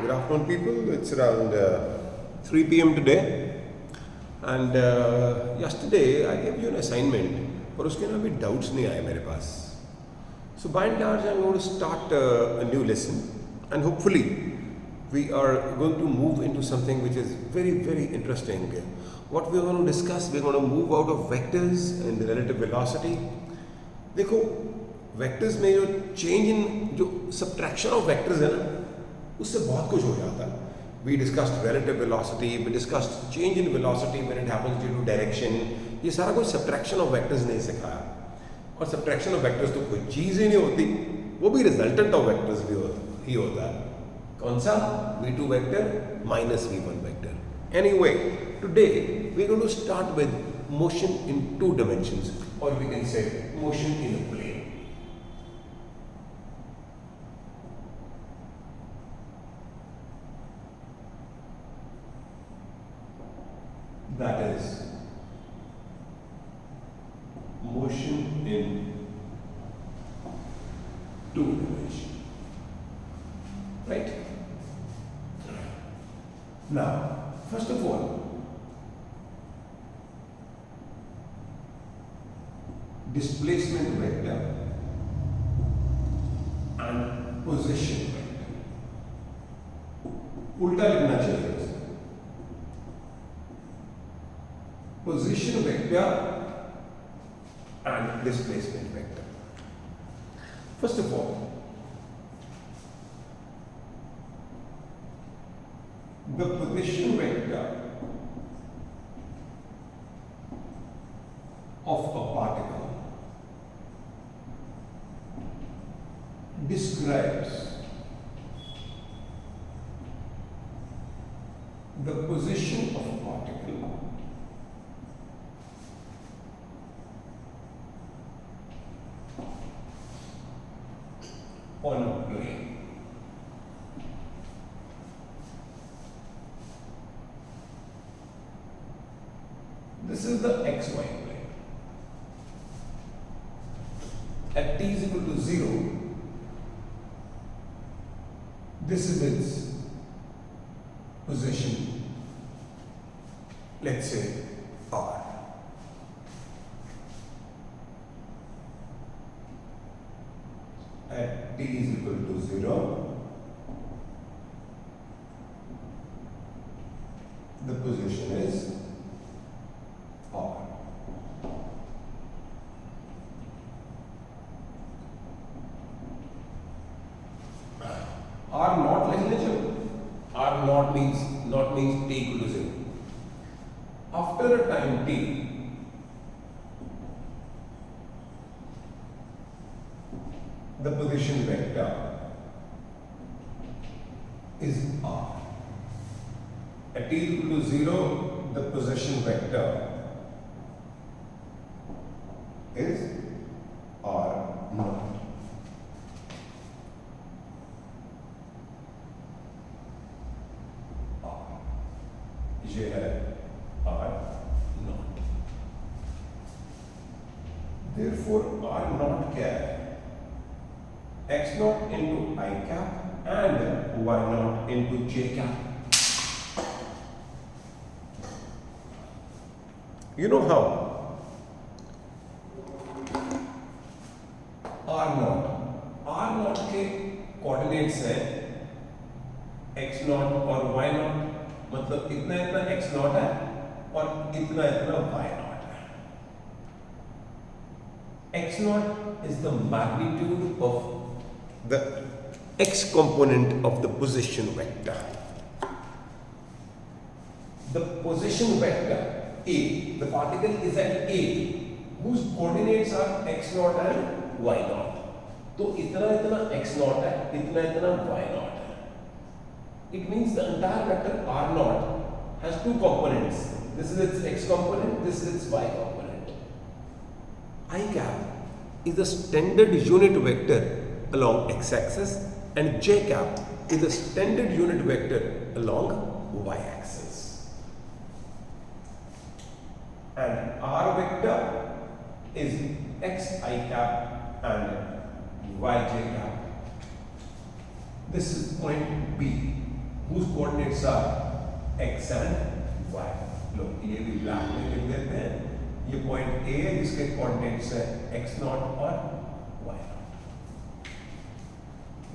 Good afternoon, people. It's around 3 p.m. today, and yesterday I gave you an assignment, पर उसके ना अभी doubts नहीं आए मेरे पास. So by and large, I'm going to start a new lesson, and hopefully we are going to move into something which is very, very interesting. What we're going to discuss, we're going to move out of vectors and relative velocity. देखो vectors में जो change in जो subtraction of vectors है ना, उससे बहुत कुछ हो जाता है. We discussed relative velocity, we discussed change in velocity when it happens due to direction. ये सारा कुछ सब्ट्रैक्शन ऑफ वेक्टर्स ने सिखाया. और सब्ट्रैक्शन ऑफ वेक्टर्स तो कोई चीज़ ही नहीं होती, वो भी रिजल्टेंट ऑफ वेक्टर्स भी ही होता है. कौन सा? v2 vector minus v1 vector. Anyway, today we are going to start with motion in 2 dimensions, or we can say motion in a plane. That is motion in 2 dimensions, right? Now, first of all, displacement vector and position vector. उल्टा लिखना चाहिए इसे. Position vector and displacement vector. First of all, the position vector of a particle describes the position of a particle on a plane. This is the xy plane. At t is equal to 0, this is its position, let's say r. At t is equal to 0, the position is r. R not लिख लीजिए. R not means t equal to 0. After a time t, the position vector is r. At t equal to 0, the position vector is r naught. ये है r naught. Therefore, r naught क्या है? x naught into I cap and y naught into j cap. You know how? R naught के coordinates हैं x naught और y naught. मतलब इतना इतना x naught है और इतना इतना y naught है. x naught is the magnitude of the x component of the position vector. The position vector A, the particle is at A, whose coordinates are x naught and y naught. तो इतना इतना x naught है, इतना इतना y naught है. It means the entire vector r naught has 2 components. This is its x component, this is its y component. I cap is the standard unit vector along x-axis and j cap is the standard unit vector along y-axis. And r vector is xi cap and yj cap. This is point B. whose coordinates are x and y. लो ये भी black में लिख देते हैं, ये point A है जिसके coordinates है x नॉट और y नॉट।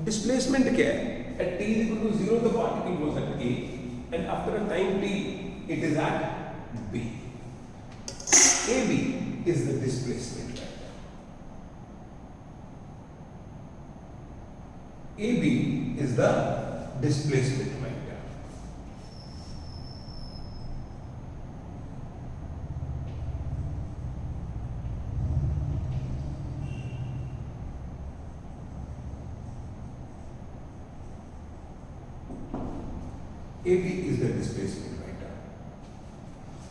डिस्प्लेसमेंट क्या है? At t is equal to 0 the particle goes at A and after a time t it is at B. AB is the displacement vector. AB is the displacement vector. AB is the displacement vector.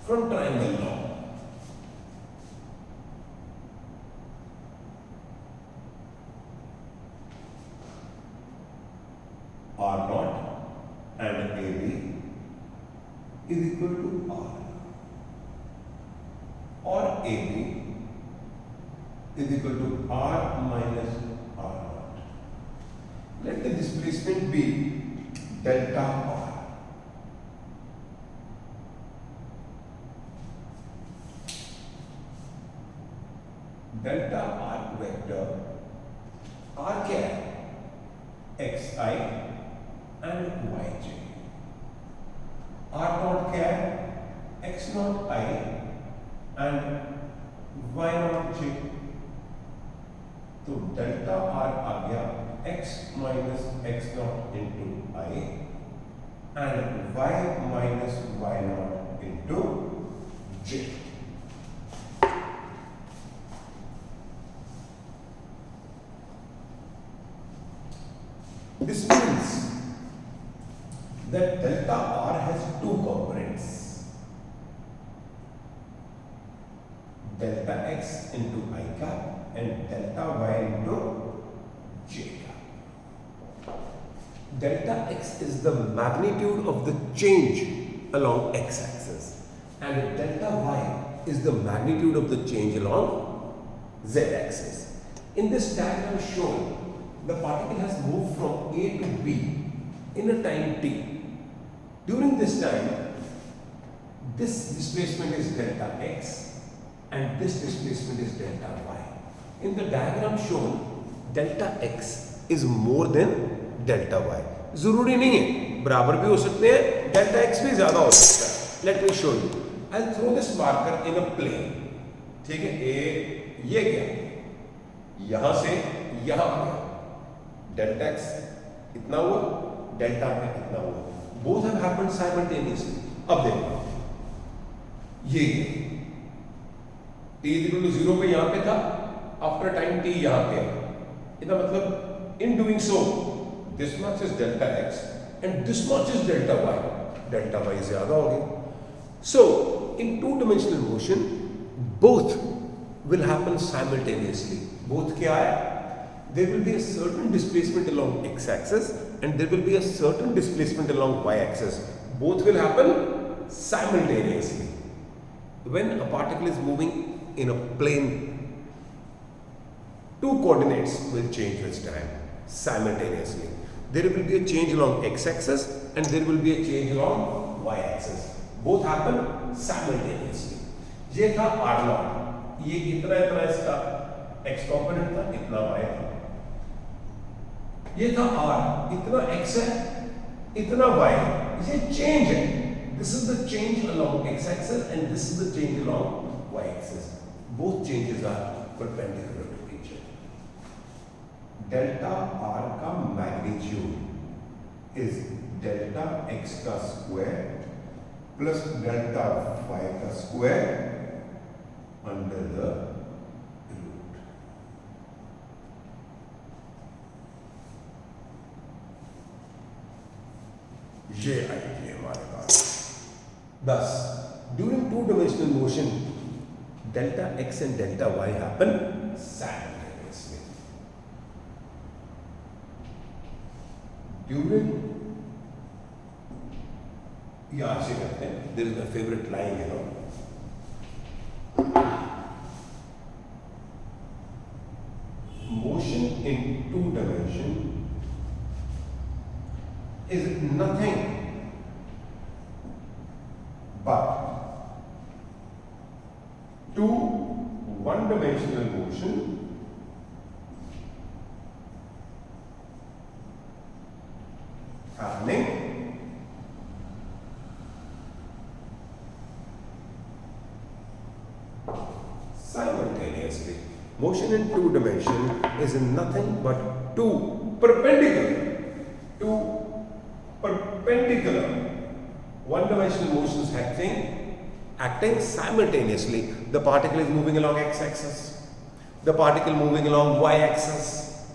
From triangle law, R naught and AB is equal to R, or AB is equal to R minus R naught. Let the displacement be delta R. Delta R vector R क्या है? X i and y j. R not क्या है? X not i and y not j. तो delta R आ गया x minus x not into i and y minus y not into j. This means that delta R has two components, delta x into I cap and delta y into j cap. Delta x is the magnitude of the change along x axis and delta y is the magnitude of the change along z axis. In this diagram shown, the particle has moved from A to B in a time t. During this time, this displacement is delta x and this displacement is delta y. In the diagram shown, delta x is more than delta y. जरूरी नहीं है, बराबर भी हो सकते हैं, delta x भी ज्यादा हो सकता है. Let me show you. I'll throw this marker in a plane. ठीक है, ये गया, यहां से यहां गया. Delta x इतना हुआ, delta y इतना हुआ. Both have happened simultaneously. अब देखो, ये t equal to 0 पे यहाँ पे था, after time t यहाँ पे है. इसका मतलब in doing so, this much is delta x and this much is delta y. Delta y ज़्यादा हो गया. So in two-dimensional motion, both will happen simultaneously. Both क्या है? There will be a certain displacement along x-axis and there will be a certain displacement along y-axis. Both will happen simultaneously. When a particle is moving in a plane, two coordinates will change with time simultaneously. There will be a change along x-axis and there will be a change along y-axis. Both happen simultaneously. ये था r0, ये इतना इसका x component था, इतना y था. ये था r, इतना x है, इतना y. ये change है. This is the change along x-axis and this is the change along y-axis. Both changes are perpendicular to each other. Delta r का magnitude is delta x का square plus delta y का square under the root. ये आएगी हमारे पास. Thus, during two-dimensional motion, delta x and delta y happen simultaneously. During, यहाँ से करते हैं. This is my favorite line, you know. Motion in two dimension is nothing but two one-dimensional motion happening simultaneously. Motion in two dimension is nothing but two perpendicular one-dimensional motions acting simultaneously. The particle is moving along x-axis, the particle moving along y-axis.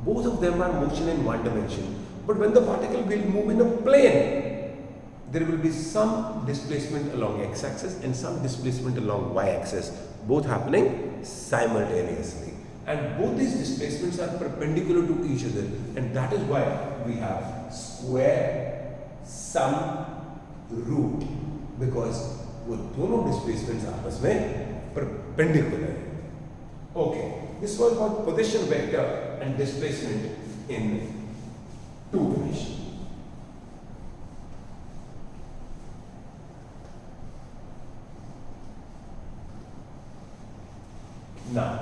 Both of them are motion in one dimension. But when the particle will move in a plane, there will be some displacement along x-axis and some displacement along y-axis, both happening simultaneously. And both these displacements are perpendicular to each other, and that is why we have square sum root, because वो दोनों displacements आपस में perpendicular है. Okay, this was about position vector and displacement in two dimensions. Now,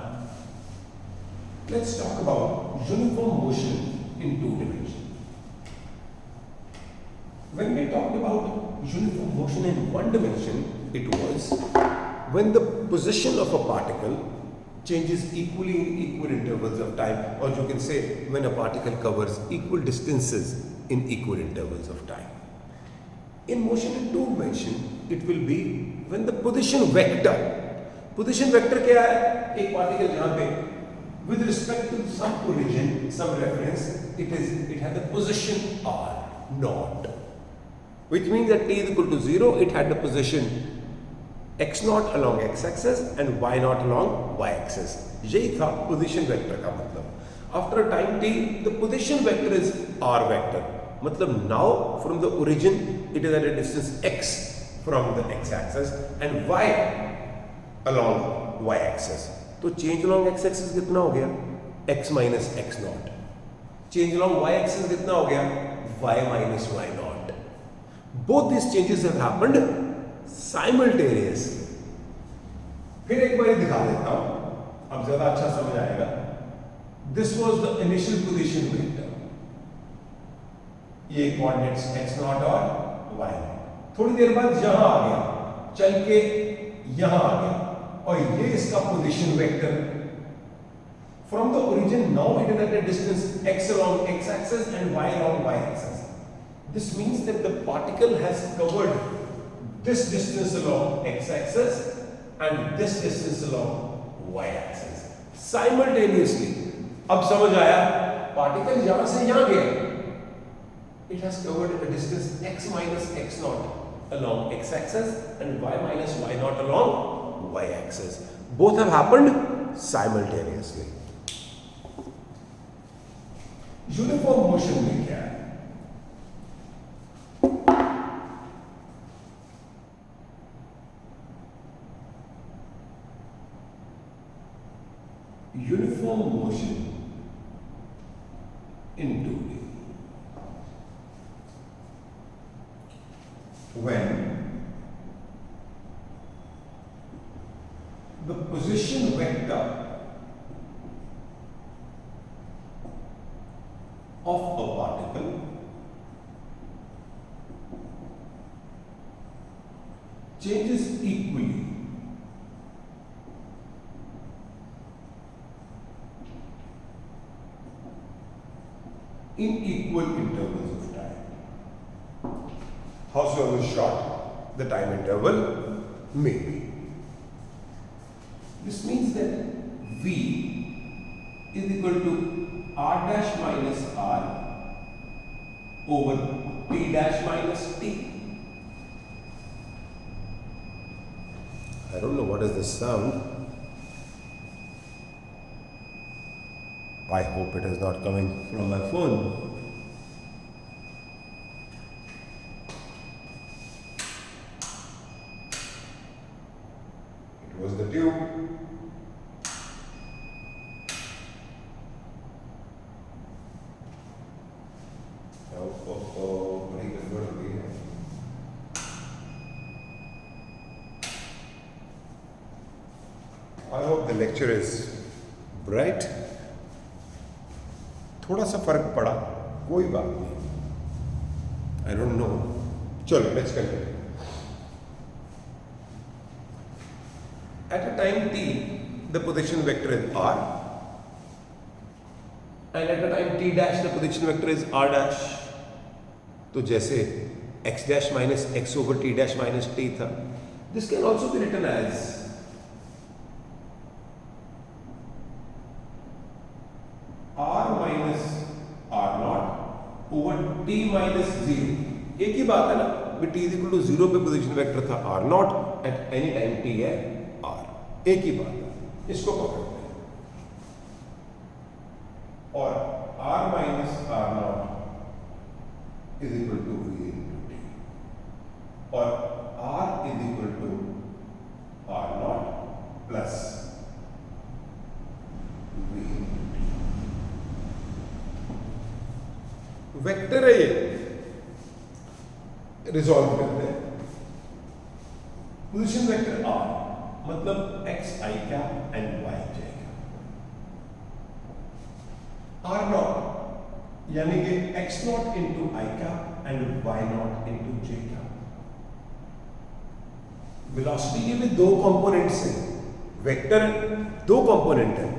let's talk about uniform motion in two dimensions. When we talked about uniform motion in one dimension, it was when the position of a particle changes equally in equal intervals of time, or you can say when a particle covers equal distances in equal intervals of time. In motion in two dimension, it will be when the position vecter क्या है? एक particle जहाँ पे with respect to some origin, some reference, it had the position r naught, which means that t is equal to 0, it had the position x naught along x-axis and y naught along y-axis. यही था position vector का मतलब. After a time t, the position vector is r vector. मतलब now from the origin, it is at a distance x from the x-axis and y along y-axis. तो change along x-axis कितना हो गया? x minus x naught. Change along y-axis कितना हो गया? y minus y naught. Both these changes have happened simultaneously. फिर एक बार दिखा देता हूं, अब ज्यादा अच्छा समझ आएगा. This was the initial position vector. ये coordinates x naught और y naught. थोड़ी देर बाद यहां आ गया, चल के यहां आ गया, और ये इसका position vector. From the origin, now it is at a distance x along x-axis and y along y-axis. This means that the particle has covered this distance along x-axis and this distance along y-axis simultaneously. अब समझ आया, particle यहाँ से यहाँ गया. It has covered a distance x minus x naught along x-axis and y minus y naught along y-axis. Both have happened simultaneously. Uniform motion में क्या है? Uniform motion in 2D. When the position vector of a particle changes equally in equal intervals of time. Howsoever short the time interval may be. This means that V is equal to R dash minus R over T dash minus T. I don't know what is this sound. I hope it is not coming from my phone. It was the tube. Oh, lecture is bright. थोड़ा सा फर्क पड़ा, कोई बात नहीं. I don't know. चलो, let's continue. At a time t, the position vector is r, and at a time t dash, the position vector is r dash. तो जैसे x dash minus x over t dash minus t था, this can also be written as r minus r naught over t minus 0. एक ही बात है ना, t is equal to 0 पे position vector था r naught, at any time t है r. एक ही बात है, इसको पकड़ते हैं. और r minus r naught is equal to v into t, और r is equal to r naught plus v into t. Vector है ये, रिजॉल्व करते हैं. पोजीशन वेक्टर r मतलब x I cap and y j cap. r naught यानी कि x naught into I cap and y naught into j cap. Velocity के भी दो कंपोनेंट्स हैं. वेक्टर दो कंपोनेंट है.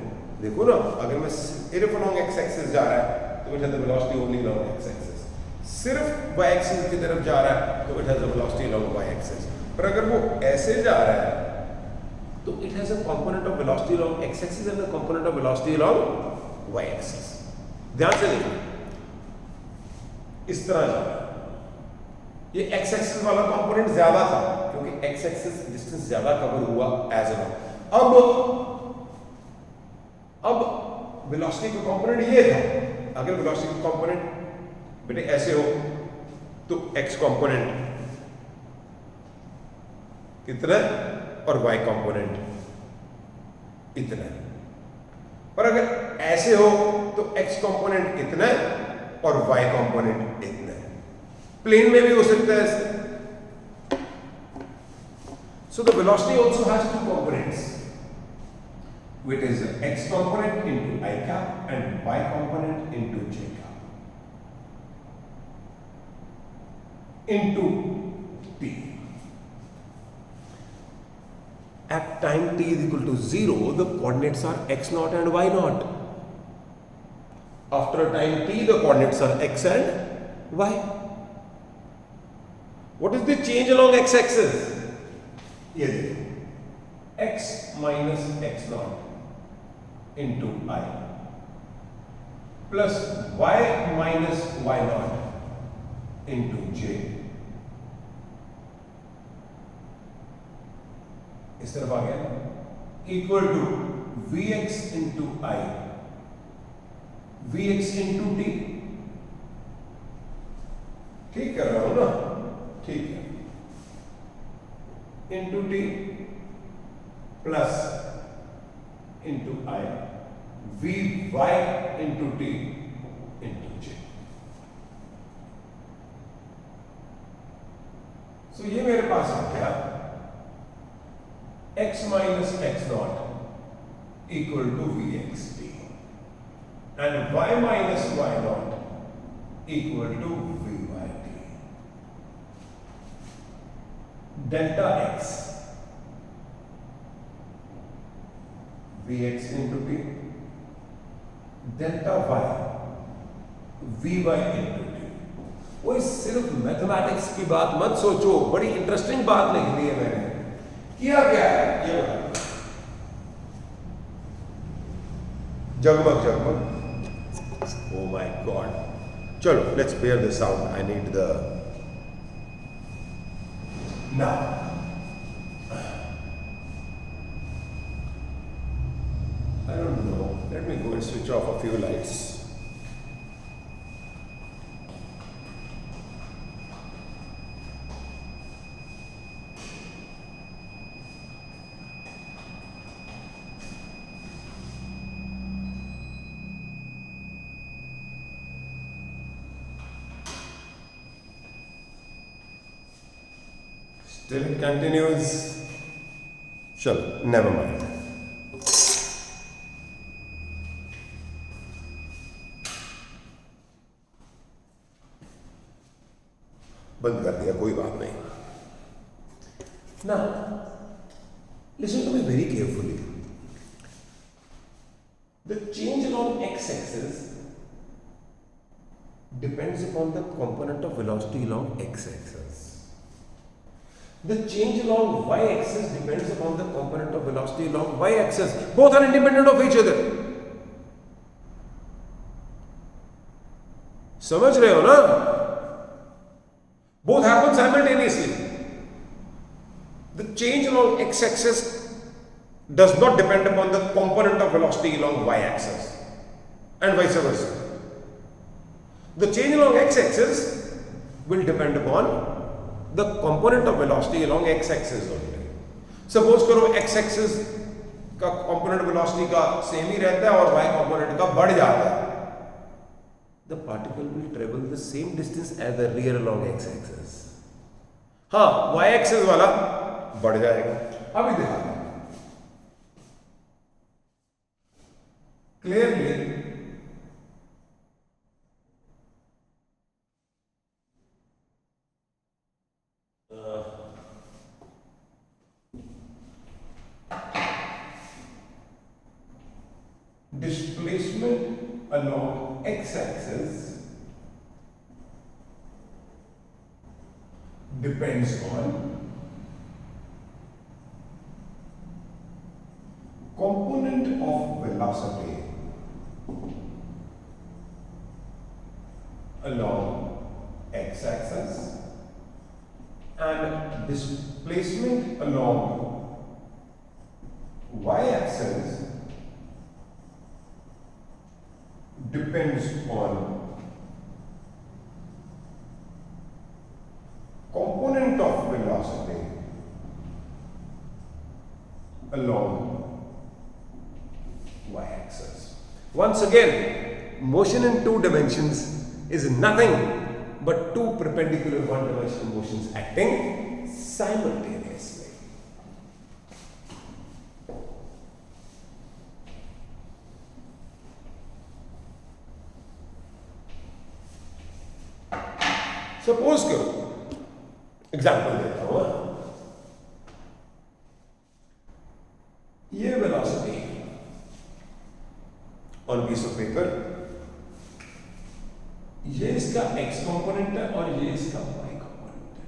देखो ना, अगर मैं सिर्फ along x एक्सिस जा रहा है तो it has the velocity only along x axis. सिर्फ y एक्सिस की तरफ जा रहा है तो it has the velocity along y axis. पर अगर वो ऐसे जा रहा है तो it has a component of velocity along x axis and a component of velocity along y axis. ध्यान से देखिए, इस तरह जा रहा है. ये x एक्सिस वाला कंपोनेंट ज्यादा था क्योंकि x एक्सिस डिस्टेंस ज्यादा कवर हुआ एज अ. अब वेलोसिटी का कंपोनेंट ये था. अगर वेलोसिटी का कंपोनेंट बेटे ऐसे हो तो x कंपोनेंट कितना और y कंपोनेंट इतना है. पर अगर ऐसे हो तो x कंपोनेंट इतना है और y कंपोनेंट इतना है. प्लेन में भी हो सकता है ऐसे. So the velocity also has two components, which is x component into I cap and y component into j cap into t. At time t is equal to 0, the coordinates are x naught and y naught. After time t, the coordinates are x and y. What is the change along x axis? ये देखो, x minus x naught into I plus y minus y naught into j. इस तरफ आ गया, equal to vx into I, vx into t. ठीक कर रहा हूं ना? ठीक है. into t plus into I, vy into t into j. So ये मेरे पास आ गया x minus x naught equal to vxt and y minus y naught equal to vyt. Delta x vx into t, delta y vy into t. वो सिर्फ mathematics की बात मत सोचो, बड़ी इंटरेस्टिंग बात लिख दी है मैंने. किया क्या है ये बता. जगमग जगमग. Oh my god. चलो, let's bear this out. I need the now. I don't know. Let me go and switch off a few lights. Still it continues. Chalo, never mind. बंद कर दिया, कोई बात नहीं. Now, listen to me very carefully. The change along x-axis depends upon the component of velocity along x-axis. The change along y-axis depends upon the component of velocity along y-axis. Both are independent of each other. समझ रहे हो ना? Both happen simultaneously. The change along x-axis does not depend upon the component of velocity along y-axis, and vice versa. The change along x-axis will depend upon the component of velocity along x-axis only. Suppose करो x-axis का component velocity का same ही रहता है और y component का बढ़ जाता है. The particle will travel the same distance as the rear along x-axis. हाँ, y-axis वाला बढ़ जाएगा. अभी दिखाता हूं. Clearly, displacement along x-axis depends on component of velocity along x-axis and displacement along y-axis depends on component of velocity along y-axis. Once again, motion in two dimensions is nothing but two perpendicular one-dimensional motions acting simultaneously. Suppose करो, example देता हूं. ये velocity on piece of paper, ये इसका x component है और ये इसका y कंपोनेंट है.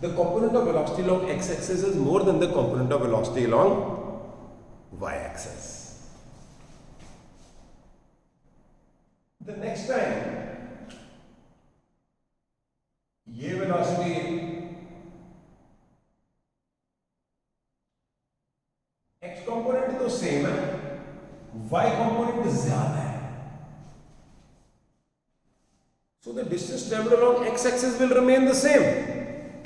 The component of velocity along x-axis is more than the component of velocity along y-axis. The next time ये वेलोसिटी x कंपोनेंट तो सेम है, y कंपोनेंट ज्यादा है. So the distance traveled along x-axis will remain the same.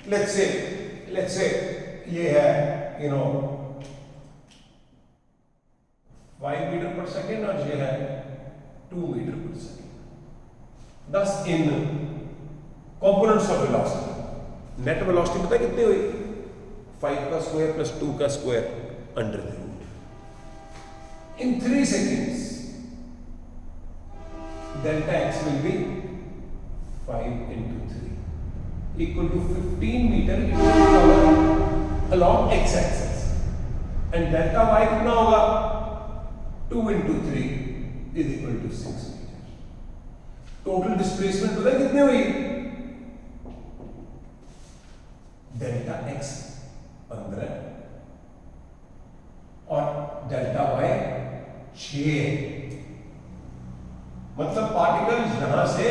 Let's say ये है 5 metre पर second और ये है 2 मीटर पर second. Thus in components of velocity, net velocity पता है कितनी हुई? 5 का स्क्वायर प्लस 2 का square under the root. In 3 seconds, delta x will be 5 into 3 equal to 15 meter along x-axis, and delta y कितना होगा? 2 into 3 is equal to 6 meter. Total displacement पता है कितनी हुई? डेल्टा x 15 और डेल्टा y 6. मतलब particle यहां से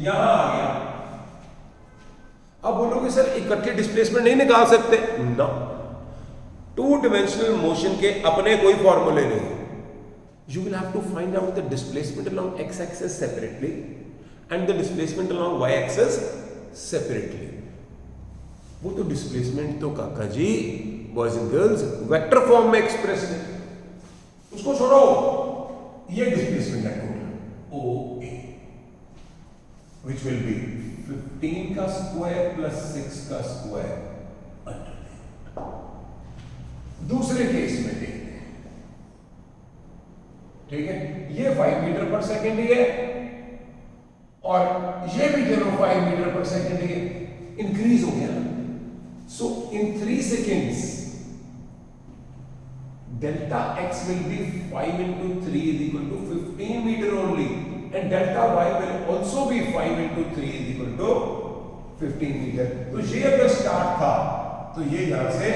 यहां आ गया. अब बोलोगे सर इकट्ठे डिस्प्लेसमेंट नहीं निकाल सकते? ना, टू डिमेंशनल मोशन के अपने कोई फॉर्मूले नहीं. You will have to find out the displacement along x-axis separately and the displacement along y-axis separately. वो तो डिस्प्लेसमेंट तो काका जी boys and girls vector form में एक्सप्रेस है, उसको छोड़ो. ये डिस्प्लेसमेंट है total O A, which will be 15 का स्क्वायर प्लस 6 का स्क्वायर अंडर. दूसरे केस में देखते हैं. ठीक है, ये 5 मीटर पर सेकेंड ही है और ये भी चलो 5 मीटर पर सेकेंड ये इंक्रीज हो गया। सो इन 3 seconds delta x will be 5 into 3 is equal to 15 meter only, and delta y will also be 5 into 3 is equal to 15 meter। तो ये अगर स्टार्ट था तो ये यहां से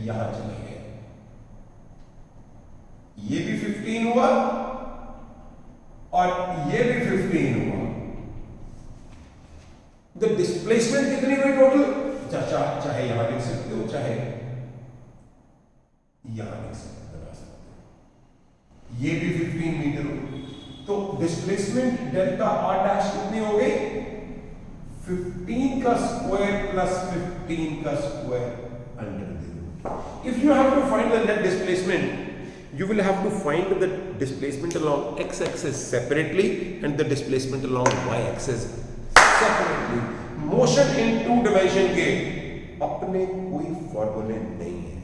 यहां चले गए, ये भी 15 हुआ और ये भी 15 हुआ। द डिस्प्लेसमेंट कितनी हुई टोटल? चाहे यहां लिख सकते हो चाहे यहां लिख सकते हो, ये भी 15 मीटर हो। तो डिस्प्लेसमेंट डेल्टा आर डैश कितनी हो गई? 15 का स्क्वायर प्लस 15 का square under the root. If you have to find the net displacement, you will have to find the displacement along x-axis separately and the displacement along y-axis separately। Motion in 2 dimension के अपने कोई फॉर्मूले नहीं है।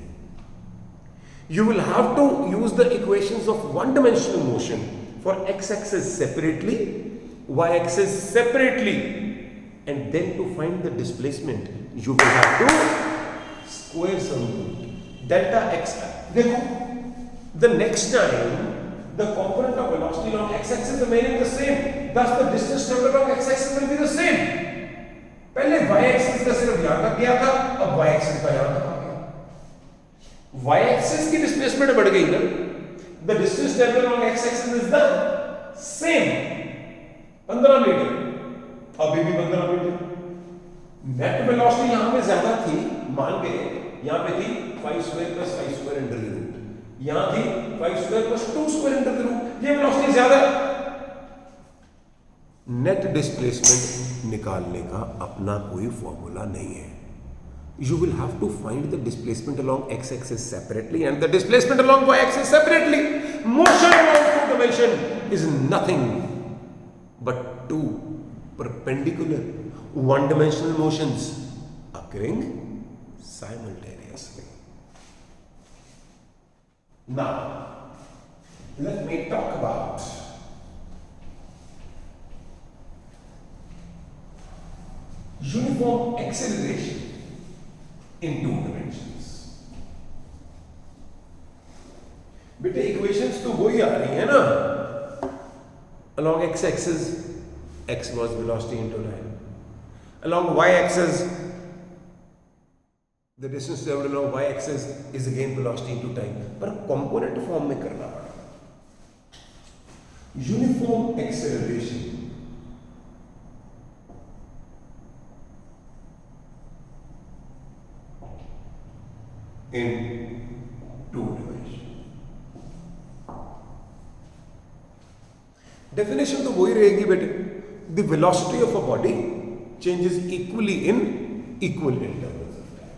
You will have to use the equations of 1-dimensional motion for x-axis separately, y-axis separately, and then to find the displacement you will have to square some root delta x। देखो, the next time the component of velocity along x-axis remaining the same, thus the distance traveled along x-axis will be the same। पहले y-axis का सिर्फ यहां तक गया था, अब y-axis का यहां तक आ गया। y-axis की डिस्प्लेसमेंट बढ़ गई ना, the distance traveled along x-axis is the same 15 metre, अभी भी 15 मीटर। नेट वेलोसिटी यहां पे ज्यादा थी, मान गए यहां पे थी 5 square plus 5 square under the root, यहां थी 5 square plus 2 square under the root, ये वेलोसिटी ज्यादा। नेट डिस्प्लेसमेंट निकालने का अपना कोई फॉर्मूला नहीं है। You will have to find the displacement along x-axis separately and the displacement along y-axis separately। Motion along 2 dimension is nothing but 2 perpendicular 1-dimensional motions occurring simultaneously। Now, let me talk about uniform acceleration in 2 dimensions। बेटे equations तो वही आ रही है ना, along x-axis x was velocity into time, along y-axis the distance traveled along y-axis is again velocity into time, पर component form में करना पड़ा। uniform acceleration in 2 dimensions। Definition तो वही रहेगी बेटे, the velocity of a body changes equally in equal intervals of time.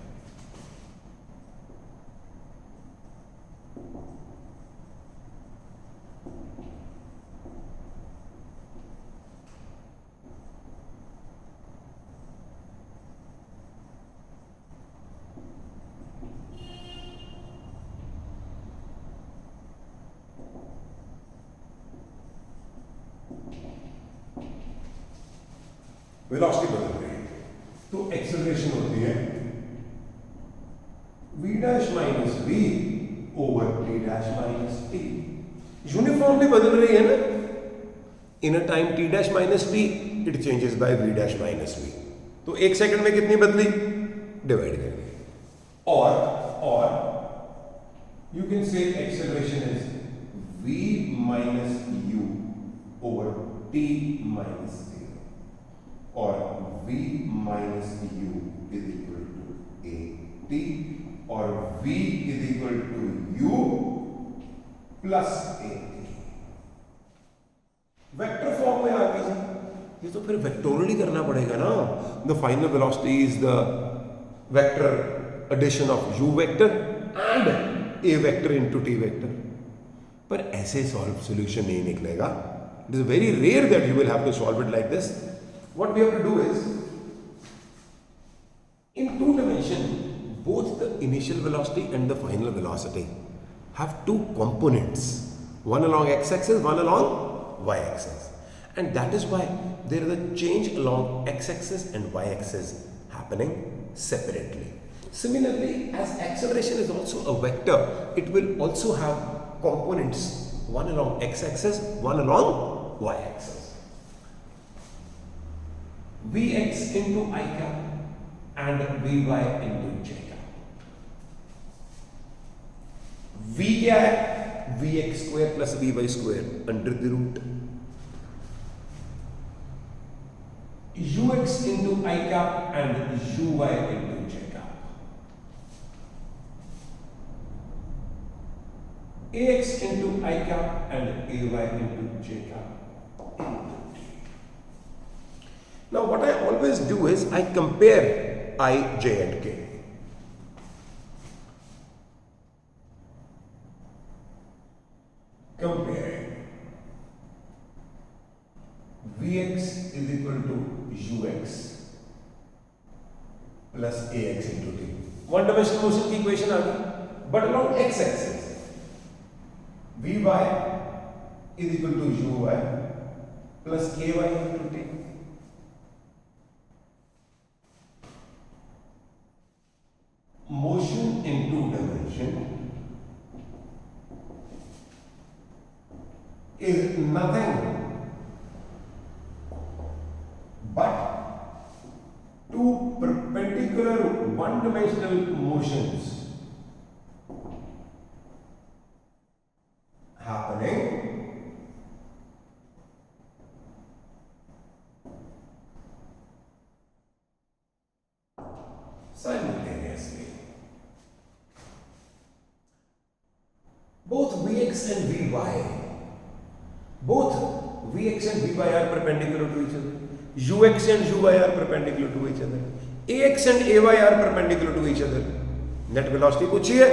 Velocity बदल रही है तो एक्सेलरेशन होती है v dash minus v over t dash minus t। Uniformly बदल रही है ना, in a time t dash minus t it changes by v dash minus v। तो 1 सेकंड में कितनी बदली? डिवाइड कर दी। और you can say acceleration is v minus u over t minus t, और v minus u is equal to a t, और v is equal to u plus a t। Vector form में आ गई। ये तो फिर वेक्टोरली करना पड़ेगा ना। The final velocity is the vector addition of u vector and a vector into t vector. पर ऐसे सॉल्यूशन नहीं निकलेगा। It is very rare that you will have to solve it like this. What we have to do is, in 2 dimension, both the initial velocity and the final velocity have 2 components, one along x-axis, one along y-axis, and that is why there is a change along x-axis and y-axis happening separately. Similarly, as acceleration is also a vector, it will also have components, one along x-axis, one along y-axis. Vx into I cap and Vy into j cap. V क्या है? Vx square plus Vy square under the root. Ux into I cap and Uy into j cap. Ax into I cap and Ay into j cap. Now what I always do is I compare I, j and k. Comparing Vx is equal to Ux plus Ax into t. One dimensional motion की equation आ गई, but along x axis Vy is equal to Uy plus Ky into t. Motion in two dimension is nothing but two perpendicular one-dimensional motions happening simultaneously. Both Vx and Vy, both Vx and Vy are perpendicular to each other. Ux and Uy are perpendicular to each other. Ax and Ay are perpendicular to each other. Net velocity पूछी है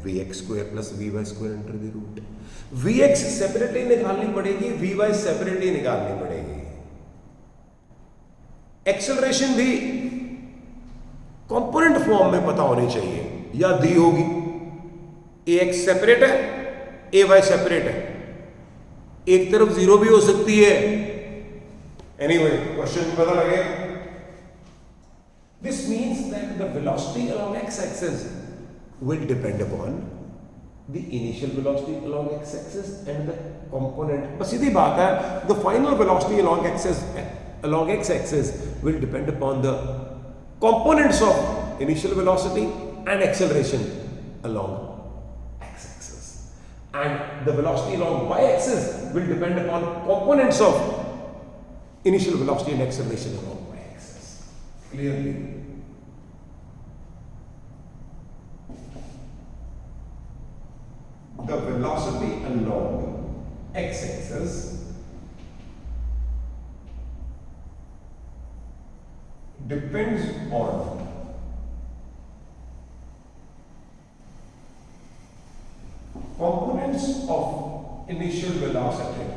Vx square plus Vy square under the root. Vx separately निकालनी पड़ेगी, Vy separately निकालनी पड़ेगी. Acceleration भी component form में पता होनी चाहिए या दी होगी. Ax सेपरेट है, Ay सेपरेट है. एक तरफ जीरो भी हो सकती है. Anyway, क्वेश्चन पता लगे. This means that the velocity along x-axis will depend upon the initial velocity along x-axis and the component. बस सीधी बात है. The final velocity along x-axis will depend upon the components of initial velocity and acceleration along x-axis, and the velocity along y-axis will depend upon components of initial velocity and acceleration along y-axis. Clearly, the velocity along x-axis depends on components of initial velocity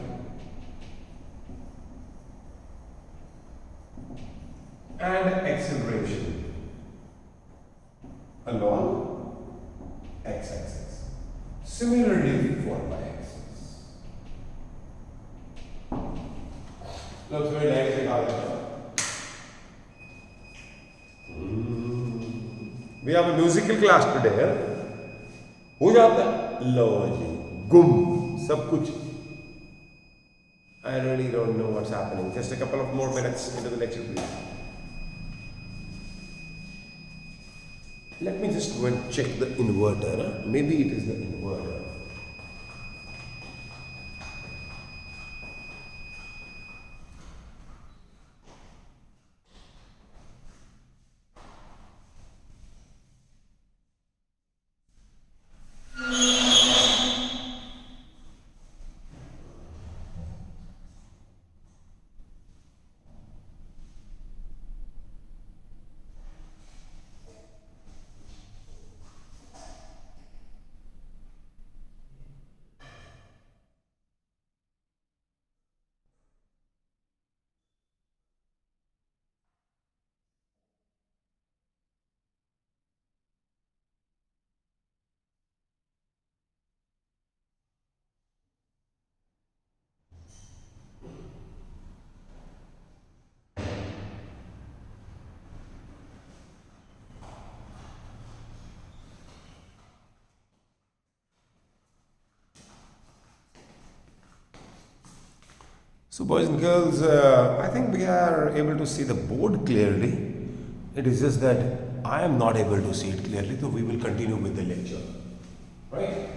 and acceleration along x-axis. Similarly for y-axis. Looks very nice. We have a musical class today. हो जाता है लो जी गुम सब कुछ. I really don't know what's happening. Just a couple of more minutes into the lecture, please. Let me just go and check the inverter. Maybe it is the inverter. So boys and girls, I think we are able to see the board clearly. It is just that I am not able to see it clearly, so we will continue with the lecture. Right?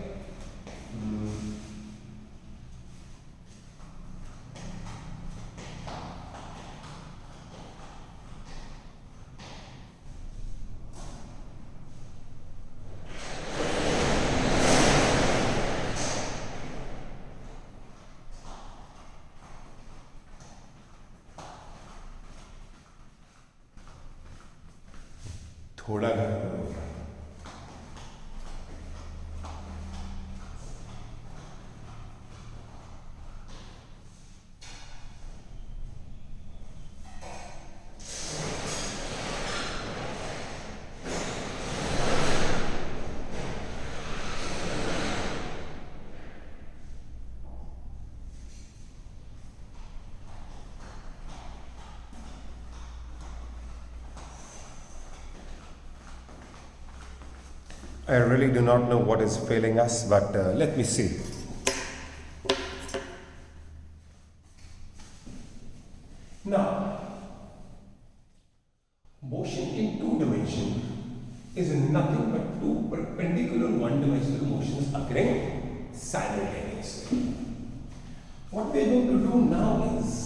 थोड़ा घर I really do not know what is failing us, but let me see. Now, motion in two dimensions is nothing but two perpendicular one-dimensional motions occurring simultaneously. What we are going to do now is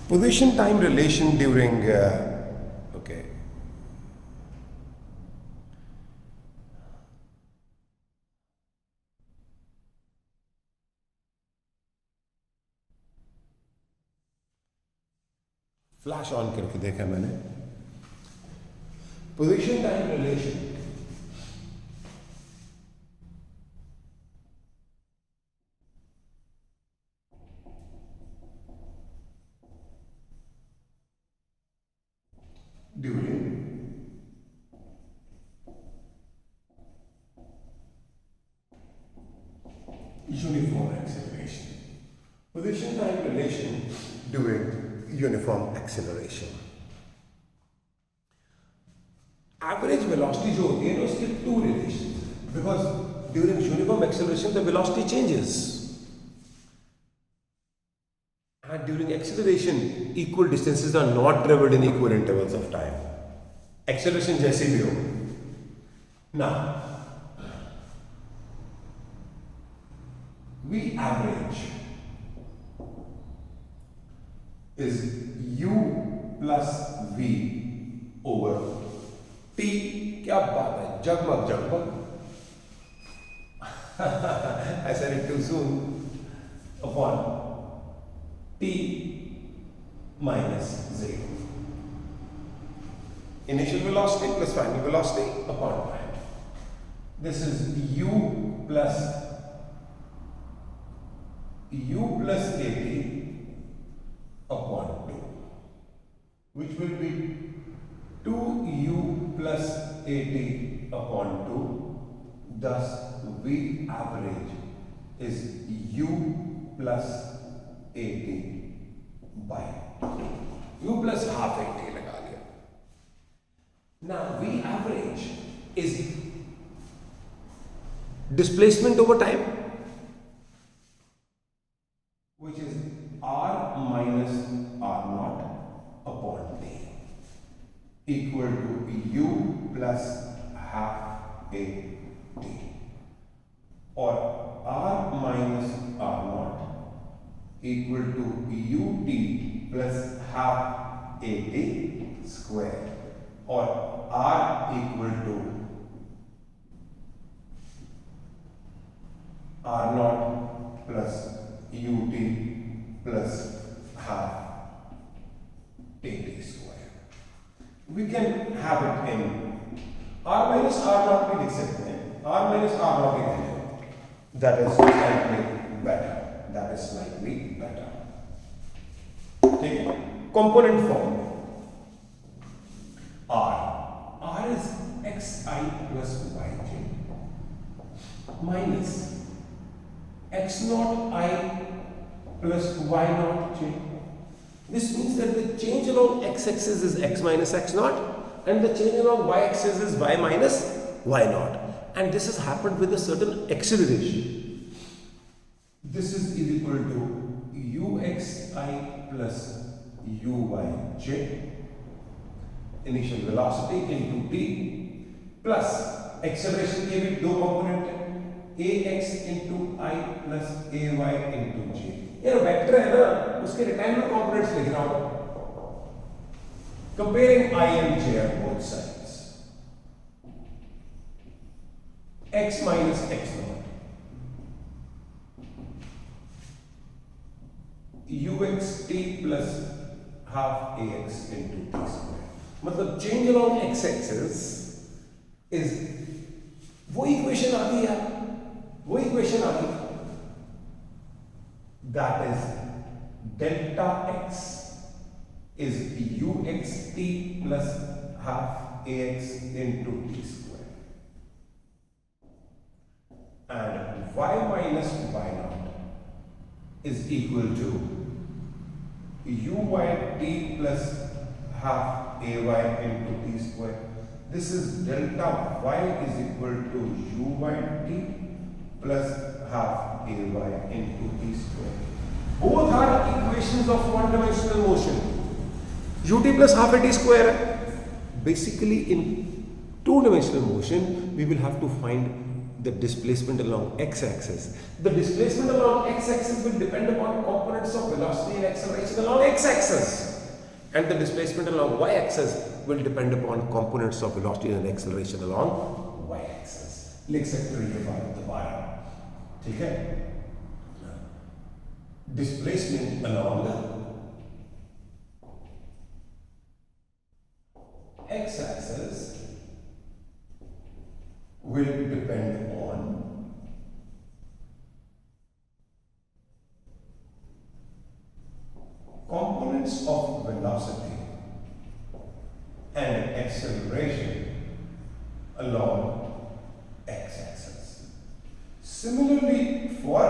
position time relation during flash on करके देखा मैंने position time relation during uniform acceleration. Position time relation during uniform acceleration. Average velocity जो होती है ना उसके two relations, because during uniform acceleration the velocity changes. And during acceleration, equal distances are not traveled in equal intervals of time. Acceleration जैसे भी हो. Now, V average is U plus V over T. क्या बात है? जगमग जगमग. I said it too soon. Upon T minus 0. Initial velocity plus final velocity upon time. This is U plus AT upon 2, which will be 2U plus AT upon 2. Thus, V average is U plus AT by 2. U plus half AT लगा लिया. Now V average is displacement over time, which is R minus R naught upon T equal to U plus half AT, or R minus R naught equal to ut plus half at square, or r equal to r naught plus ut plus half at square. We can have it in r minus r naught भी लिख सकते हैं. R minus r naught भी लिखेंगे. That is slightly better. That is slightly better. ठीक है. Component form. R is xi plus yj minus x naught I plus y naught j. This means that the change along x-axis is x minus x naught and the change along y-axis is y minus y naught. and this has happened with a certain acceleration. This is equal to uxi plus uyj, initial velocity into t, plus acceleration के भी दो component है, ax into I plus ay into j. ये vector है ना, उसके rectangular components लिख रहा हूं, comparing I and j on both sides. X minus x naught, uxt plus half ax into t square. मतलब change along x axis is वो equation आ गई यार, वो इक्वेशन आ गई, that is delta x is uxt plus half ax into t square, and y minus y naught is equal to uyt plus half ay into t square. This is delta y is equal to uyt plus half ay into t square. Both are equations of one-dimensional motion. Ut plus half at t square. Basically, in two-dimensional motion, we will have to find the displacement along x-axis. The displacement along x-axis will depend upon components of velocity and acceleration along x-axis. And the displacement along y-axis will depend upon components of velocity and acceleration along y-axis. लिख सकते हो ये बात दोबारा, ठीक है? Displacement along x-axis will depend on components of velocity and acceleration along x-axis. Similarly for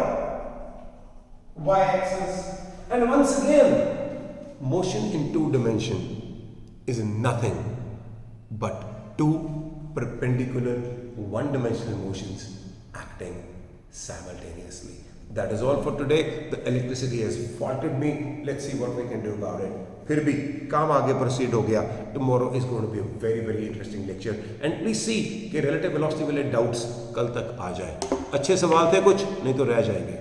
y-axis, and once again, motion in two dimension is nothing but two perpendicular one-dimensional motions acting simultaneously. That is all for today. The electricity has faulted me. Let's see what we can do about it. फिर भी काम आगे proceed हो गया. Tomorrow is going to be a very very interesting lecture. And please see कि relative velocity वाले doubts कल तक आ जाए. अच्छे सवाल थे कुछ, नहीं तो रह जाएंगे.